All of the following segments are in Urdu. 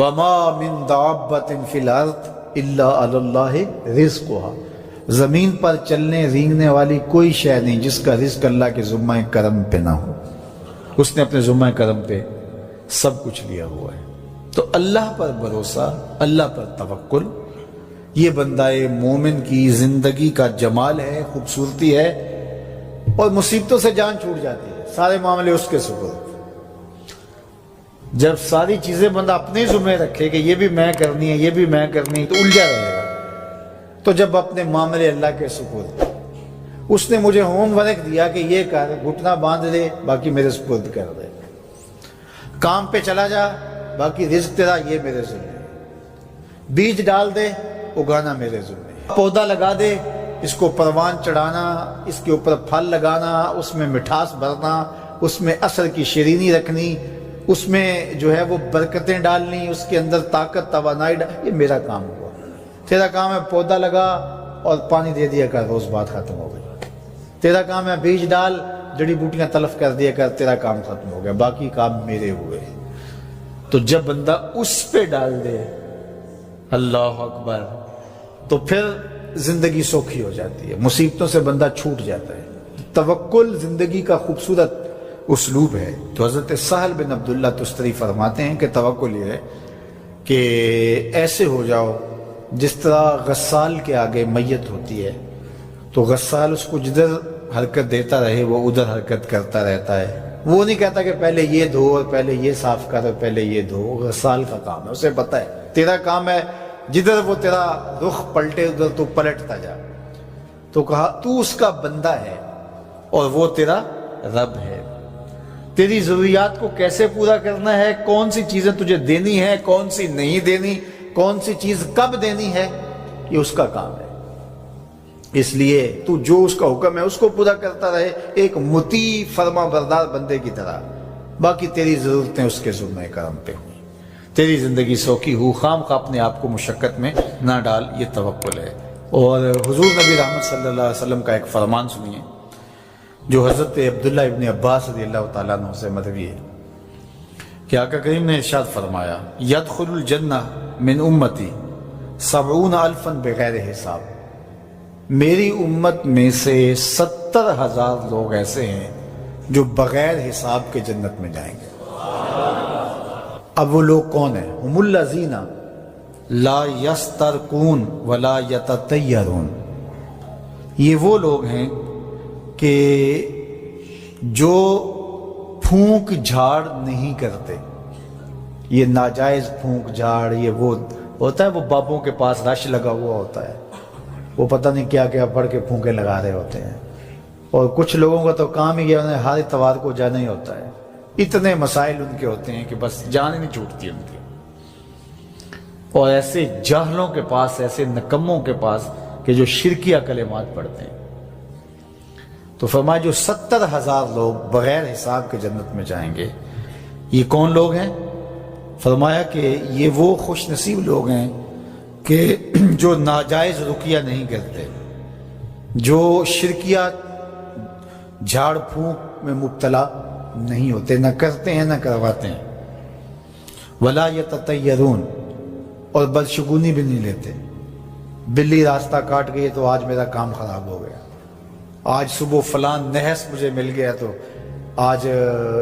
وما من دابۃ فی الارض الا علی اللہ رزقها، زمین پر چلنے رینگنے والی کوئی شے نہیں جس کا رزق اللہ کے ذمہ کرم پہ نہ ہو، اس نے اپنے ذمہ کرم پہ سب کچھ لیا ہوا ہے۔ تو اللہ پر بھروسہ، اللہ پر توکل، یہ بندہ مومن کی زندگی کا جمال ہے، خوبصورتی ہے، اور مصیبتوں سے جان چھوٹ جاتی ہے، سارے معاملے اس کے سپرد۔ جب ساری چیزیں بندہ اپنے ذمہ رکھے کہ یہ بھی میں کرنی ہے، یہ بھی میں کرنی ہے، تو الجھا رہے گا۔ تو جب اپنے معاملے اللہ کے سپرد، اس نے مجھے ہوم ورک دیا کہ یہ کر، گھٹنا باندھ دے، باقی میرے سپرد کر دے، کام پہ چلا جا، باقی رزق تیرا، یہ میرے ذمہ، بیج ڈال دے، اگانا میرے ذمہ، پودا لگا دے، اس کو پروان چڑھانا، اس کے اوپر پھل لگانا، اس میں مٹھاس بھرنا، اس میں عسل کی شیرینی رکھنی، اس میں جو ہے وہ برکتیں ڈالنی، اس کے اندر طاقت توانائی یہ میرا کام ہوا۔ تیرا کام ہے پودا لگا اور پانی دے دیا کر، روز بات ختم ہو گئی۔ تیرا کام ہے بیج ڈال، جڑی بوٹیاں تلف کر دیا کر، تیرا کام ختم ہو گیا، باقی کام میرے ہوئے۔ تو جب بندہ اس پہ ڈال دے، اللہ اکبر، تو پھر زندگی سوکھی ہو جاتی ہے، مصیبتوں سے بندہ چھوٹ جاتا ہے۔ توکل زندگی کا خوبصورت اسلوب ہے۔ تو حضرت سہل بن عبداللہ تستری فرماتے ہیں کہ توکل یہ ہے کہ ایسے ہو جاؤ جس طرح غسال کے آگے میت ہوتی ہے تو غسال اس کو جدھر حرکت دیتا رہے وہ ادھر حرکت کرتا رہتا ہے، وہ نہیں کہتا کہ پہلے یہ دھو اور پہلے یہ صاف کر اور پہلے یہ دھو۔ غسال کا کام ہے، اسے پتہ ہے تیرا کام ہے جدھر وہ تیرا رخ پلٹے ادھر تو پلٹتا جا۔ تو کہا تو اس کا بندہ ہے اور وہ تیرا رب ہے، تیری ضروریات کو کیسے پورا کرنا ہے، کون سی چیزیں تجھے دینی ہے، کون سی نہیں دینی، کون سی چیز کب دینی ہے، یہ اس کا کام ہے۔ اس لیے تو جو اس کا حکم ہے اس کو پورا کرتا رہے، ایک مطیع فرما بردار بندے کی طرح، باقی تیری ضرورتیں اس کے ذمہ کرم پہ ہوئی، تیری زندگی سوکھی ہو، خام خواہ اپنے آپ کو مشقت میں نہ ڈال، یہ توکل ہے۔ اور حضور نبی رحمت صلی اللہ علیہ وسلم کا ایک فرمان سنیے جو حضرت عبداللہ ابن عباس رضی اللہ تعالیٰ عنہ سے مروی ہے کہ آقا کریم نے ارشاد فرمایا، یدخل الجنہ من امتی 70,000 بغیر حساب، میری امت میں سے 70,000 لوگ ایسے ہیں جو بغیر حساب کے جنت میں جائیں گے۔ اب وہ لوگ کون ہیں؟ ہم الذین لا یسترقون ولا یتطیرون، یہ وہ لوگ ہیں کہ جو پھونک جھاڑ نہیں کرتے۔ یہ ناجائز پھونک جھاڑ، یہ وہ ہوتا ہے، وہ بابوں کے پاس رش لگا ہوا ہوتا ہے، وہ پتہ نہیں کیا کیا پڑھ کے پھونکے لگا رہے ہوتے ہیں، اور کچھ لوگوں کا تو کام ہی انہیں ہر اتوار کو جانا ہی ہوتا ہے، اتنے مسائل ان کے ہوتے ہیں کہ بس جان ہی نہیں چھوٹتی ان کی۔ اور ایسے جاہلوں کے پاس، ایسے نکموں کے پاس کہ جو شرکیہ کلمات پڑھتے ہیں۔ تو فرمایا جو 70,000 لوگ بغیر حساب کے جنت میں جائیں گے، یہ کون لوگ ہیں؟ فرمایا کہ یہ وہ خوش نصیب لوگ ہیں کہ جو ناجائز رقیہ نہیں کرتے، جو شرکیہ جھاڑ پھونک میں مبتلا نہیں ہوتے، نہ کرتے ہیں نہ کرواتے ہیں، ولا یتطیرون، اور بدشگونی بھی نہیں لیتے۔ بلی راستہ کاٹ گئی تو آج میرا کام خراب ہو گیا، آج صبح فلان نحس مجھے مل گیا تو آج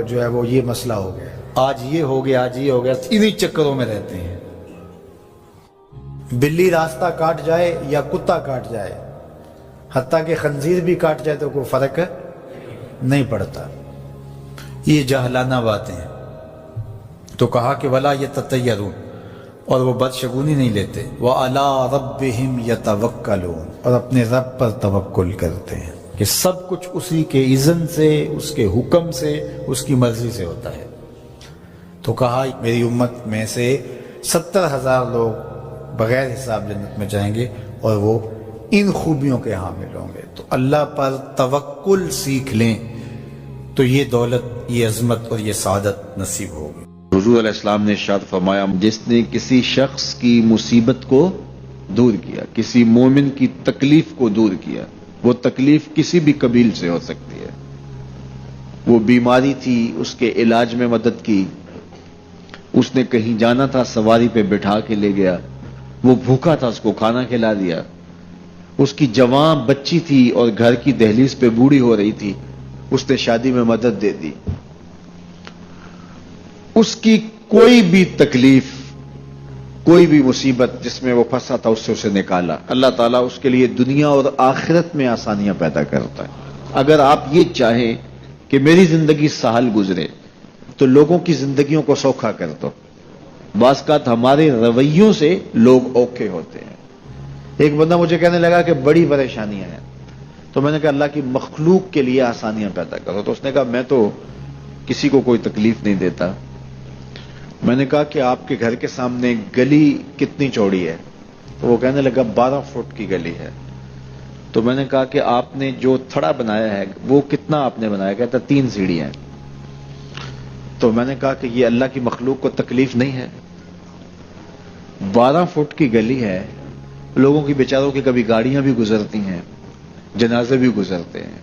جو ہے وہ یہ مسئلہ ہو گیا، آج یہ ہو گیا، آج یہ ہو گیا، انہی چکروں میں رہتے ہیں۔ بلی راستہ کاٹ جائے یا کتا کاٹ جائے، حتیٰ کہ خنزیر بھی کاٹ جائے تو کوئی فرق نہیں پڑتا، یہ جاہلانہ باتیں ہیں۔ تو کہا کہ ولا یتطیرون، اور وہ بدشگونی نہیں لیتے، وَعَلَىٰ رَبِّهِمْ يَتَوَكَّلُونَ، اور اپنے رب پر توکل کرتے ہیں کہ سب کچھ اسی کے اذن سے، اس کے حکم سے، اس کی مرضی سے ہوتا ہے۔ تو کہا میری امت میں سے 70,000 لوگ بغیر حساب جنت میں جائیں گے اور وہ ان خوبیوں کے حامل ہوں گے۔ تو اللہ پر توکل سیکھ لیں تو یہ دولت، یہ عظمت اور یہ سعادت نصیب ہوگی۔ حضور علیہ السلام نے ارشاد فرمایا، جس نے کسی شخص کی مصیبت کو دور کیا، کسی مومن کی تکلیف کو دور کیا، وہ تکلیف کسی بھی قبیل سے ہو سکتی ہے، وہ بیماری تھی، اس کے علاج میں مدد کی، اس نے کہیں جانا تھا، سواری پہ بٹھا کے لے گیا، وہ بھوکا تھا، اس کو کھانا کھلا دیا۔ اس کی جوان بچی تھی اور گھر کی دہلیز پہ بوڑھی ہو رہی تھی، اس نے شادی میں مدد دے دی۔ اس کی کوئی بھی تکلیف، کوئی بھی مصیبت جس میں وہ پھنسا تھا، اس سے اسے نکالا۔ اللہ تعالیٰ اس کے لیے دنیا اور آخرت میں آسانیاں پیدا کرتا ہے۔ اگر آپ یہ چاہیں کہ میری زندگی سہل گزرے تو لوگوں کی زندگیوں کو سوکھا کر دو۔ بعض اوقات ہمارے رویوں سے لوگ اوکھے ہوتے ہیں۔ ایک بندہ مجھے کہنے لگا کہ بڑی پریشانیاں ہیں، تو میں نے کہا اللہ کی مخلوق کے لیے آسانیاں پیدا کرو۔ تو اس نے کہا میں تو کسی کو کوئی تکلیف نہیں دیتا۔ میں نے کہا کہ آپ کے گھر کے سامنے گلی کتنی چوڑی ہے؟ تو وہ کہنے لگا 12 فٹ کی گلی ہے۔ تو میں نے کہا کہ آپ نے جو تھڑا بنایا ہے وہ کتنا آپ نے بنایا؟ کہتا 3 سیڑھیاں ہیں۔ تو میں نے کہا کہ یہ اللہ کی مخلوق کو تکلیف نہیں ہے؟ 12 فٹ کی گلی ہے، لوگوں کی بیچاروں کی کبھی گاڑیاں بھی گزرتی ہیں، جنازے بھی گزرتے ہیں،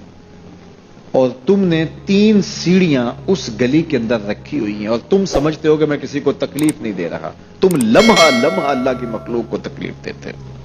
اور تم نے 3 سیڑھیاں اس گلی کے اندر رکھی ہوئی ہیں اور تم سمجھتے ہو کہ میں کسی کو تکلیف نہیں دے رہا۔ تم لمحہ لمحہ اللہ کی مخلوق کو تکلیف دیتے ہو۔